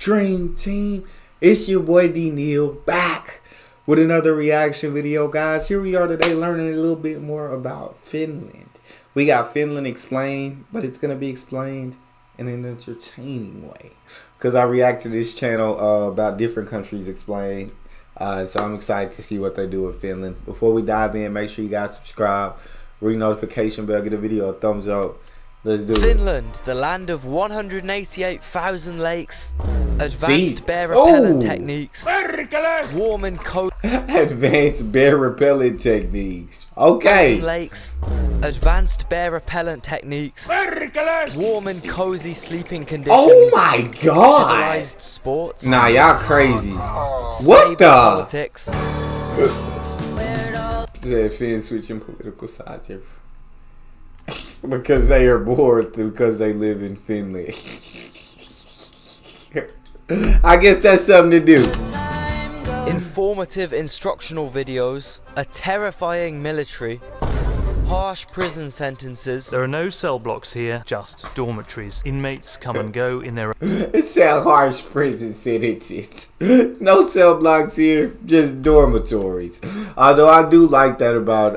Dream Team. It's your boy D Neal back with another reaction video, guys. Here we are today learning a little bit more about Finland. We got Finland explained, but it's going to be explained in an entertaining way. Because I react to this channel about different countries explained. So I'm excited to see what they do with Finland. Before we dive in, make sure you guys subscribe, ring notification bell, give the video a thumbs up. Let's do Finland, the land of 188,000 lakes, advanced bear repellent techniques, warm and cold advanced bear repellent techniques. Okay. Lakes, advanced bear repellent techniques, warm and cozy sleeping conditions. Oh my god. Civilized sports. Nah, y'all crazy. What the? Politics. Finns switching political sides here. Because they are bored because they live in Finland. I guess that's something to do. Informative instructional videos, a terrifying military, harsh prison sentences. There are no cell blocks here, just dormitories. Inmates come and go in their It said harsh prison sentences. No cell blocks here, just dormitories. Although I do like that about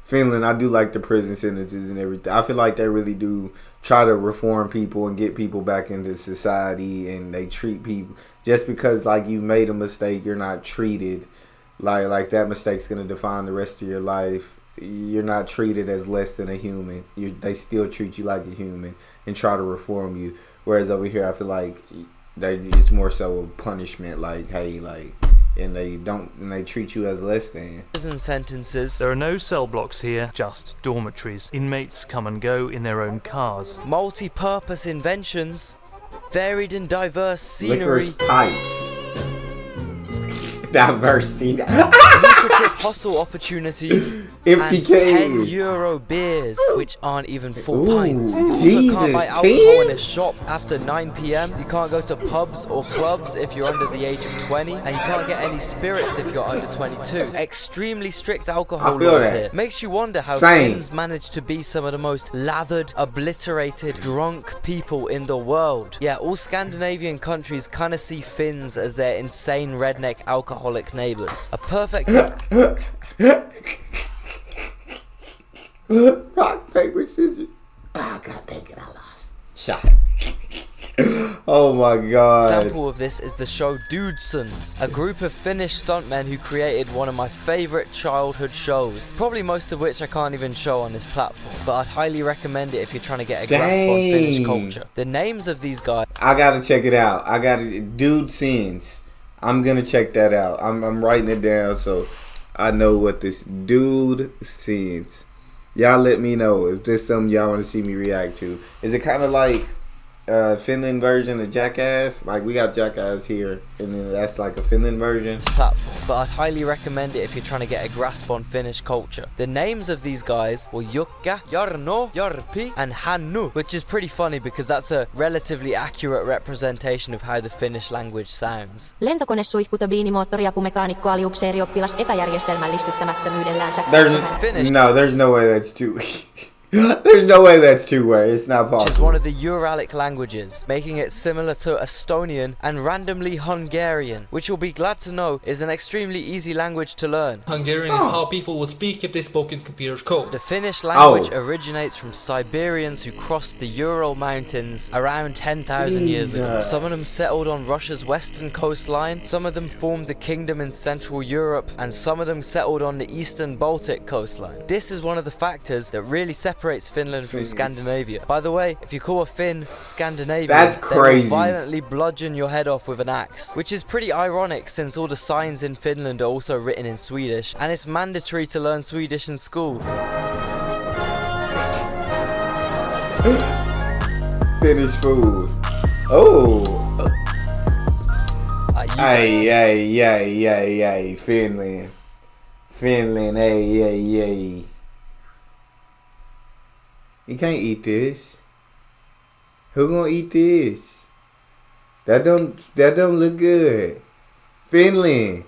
Finland. I do like the prison sentences and everything. I feel like they really do try to reform people and get people back into society, and they treat people just because like you made a mistake, you're not treated like that mistake's gonna define the rest of your life. You're not treated as less than a human. They still treat you like a human and try to reform you. Whereas over here, I feel like it's more so a punishment. Like, hey, like. And they treat you as less than. Prison sentences. There are no cell blocks here, just dormitories. Inmates come and go in their own cars. Multi-purpose inventions. Varied and diverse scenery. Licorice pipes. Diversity. Lucrative hustle opportunities. And €10 beers, which aren't even 4 pints. You also can't buy alcohol in a shop after 9 PM. You can't go to pubs or clubs if you're under the age of 20. And you can't get any spirits if you're under 22. Extremely strict alcohol laws here. Makes you wonder how Finns manage to be some of the most lathered, obliterated, drunk people in the world. Yeah, all Scandinavian countries kind of see Finns as their insane redneck alcoholic neighbors. A perfect... Rock, paper, scissors. Oh, god dang it, I lost. Shot. Oh my god. Example of this is the show Dudesons, a group of Finnish stuntmen who created one of my favorite childhood shows, probably most of which I can't even show on this platform, but I'd highly recommend it if you're trying to get a grasp on Finnish culture. The names of these guys, I gotta check it out. Dudesons. I'm gonna check that out. I'm writing it down so I know what this Dudesons. Y'all let me know if there's something y'all want to see me react to. Is it kind of like Finland version of Jackass? Like we got Jackass here, and then that's like a Finland version. Platform, but I'd highly recommend it if you're trying to get a grasp on Finnish culture. The names of these guys were Jukka, Jarno, Jarpi, and Hannu, which is pretty funny because that's a relatively accurate representation of how the Finnish language sounds. Lentokonesuihkutabliinimoottoriapumekaanikko aliupseerioppilas epäjärjestelmällistyttämättömyydellänsä. There's no way that's two. There's no way that's two way. It's not possible. Which is one of the Uralic languages, making it similar to Estonian and randomly Hungarian, which you'll be glad to know is an extremely easy language to learn. Hungarian is how people would speak if they spoke in computer code. The Finnish language originates from Siberians who crossed the Ural Mountains around 10,000 years ago. Some of them settled on Russia's western coastline, some of them formed a kingdom in Central Europe, and some of them settled on the eastern Baltic coastline. This is one of the factors that really separates Finland from Scandinavia. By the way, if you call a Finn Scandinavian, that's crazy. They will violently bludgeon your head off with an axe, which is pretty ironic since all the signs in Finland are also written in Swedish, and it's mandatory to learn Swedish in school. Finnish food. Oh. Hey, Finland. Finland, hey. You can't eat this. Who gonna eat this? That don't look good. Finland.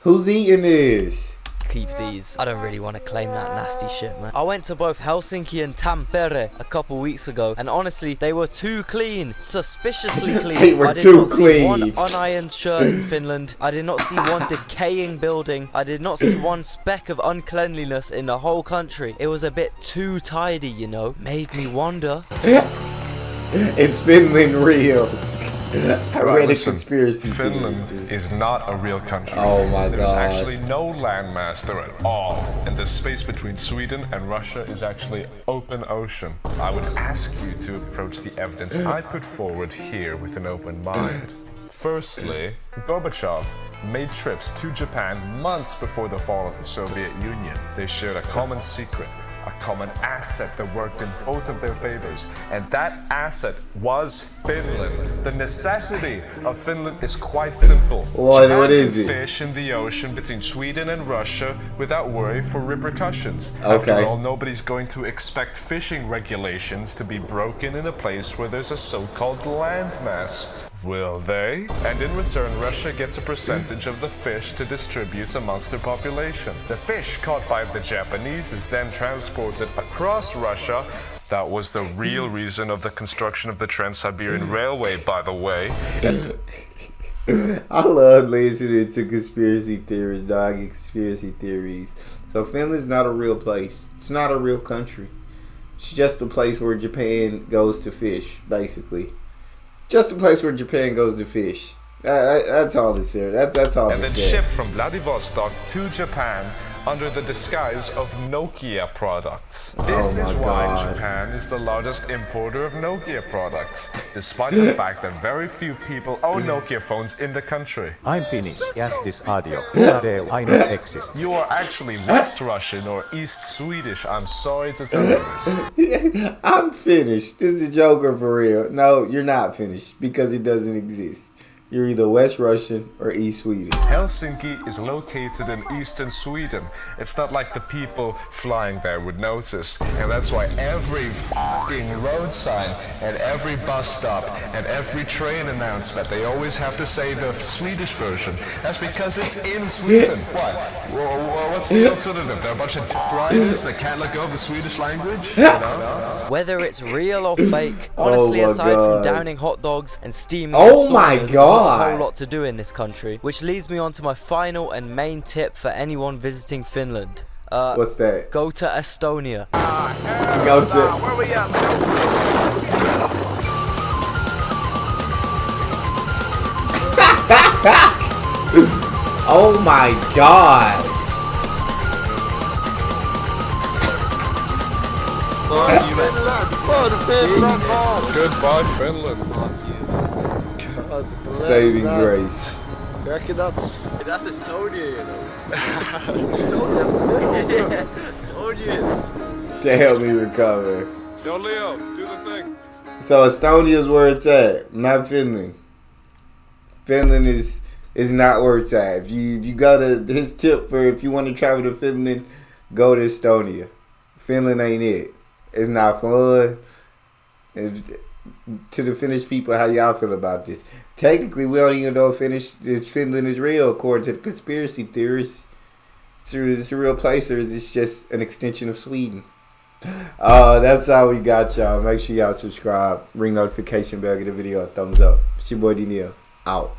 Who's eating this? keep these. I don't really want to claim that nasty shit, man. I went to both Helsinki and Tampere a couple weeks ago, and honestly, they were too clean. Suspiciously clean. They were I did too not see clean. one unironed shirt in Finland. I did not see one decaying building. I did not see one speck of uncleanliness in the whole country. It was a bit too tidy, you know. Made me wonder. Is Finland real? I read a listen, conspiracy Finland theory. is not a real country. Oh my There's God. actually no landmass there at all. And the space between Sweden and Russia is actually open ocean. I would ask you to approach the evidence I put forward here with an open mind. Firstly, Gorbachev made trips to Japan months before the fall of the Soviet Union. They shared a common secret, a common asset that worked in both of their favors, and that asset was Finland. The necessity of Finland is quite simple. What is can it? fish in the ocean between Sweden and Russia without worry for repercussions. Okay. After all, nobody's going to expect fishing regulations to be broken in a place where there's a so-called landmass. Will they? And in return, Russia gets a percentage of the fish to distribute amongst their population. The fish caught by the Japanese is then transported across Russia. That was the real reason of the construction of the Trans-Siberian Railway, by the way. I love listening to conspiracy theories, dog, and conspiracy theories. So Finland's not a real place. It's not a real country. It's just a place where Japan goes to fish, basically. Just a place where Japan goes to fish. That's all it's there. That's all And then it's there. shipped from Vladivostok to Japan under the disguise of Nokia products. This is why God. Japan is the largest importer of Nokia products, despite the fact that very few people own Nokia phones in the country. I'm Finnish. Yes, this audio. I not exist. You are actually West Russian or East Swedish. I'm sorry to tell you this. I'm finished. This is the Joker for real. No, you're not finished because it doesn't exist. You're either West Russian or East Swedish. Helsinki is located in eastern Sweden. It's not like the people flying there would notice. And that's why every f***ing road sign and every bus stop and every train announcement, they always have to say the Swedish version. That's because it's in Sweden. What? Well, what's the alternative? They're a bunch of riders that can't let go of the Swedish language? You know? Whether it's real or fake, honestly, my aside from God. downing hot dogs and steaming Oh my saunas, there's not a God. whole lot to do in this country. Which leads me on to my final and main tip for anyone visiting Finland. What's that? Go to Estonia. Go to. Oh my God. Goodbye, Finland. Saving grace. That's Estonia, you know. Estonia's To help me recover. Yo, Leo, do the thing. So Estonia's where it's at, not Finland. Finland is not where it's at. If you got his tip for if you want to travel to Finland, go to Estonia. Finland ain't it. It's not fun. To the Finnish people, how y'all feel about this? Technically, we don't even know if Finland is real, according to the conspiracy theorists. Is this a real place, or is this just an extension of Sweden? That's all we got, y'all. Make sure y'all subscribe, ring notification bell, give the video a thumbs up. It's your boy Neal, out.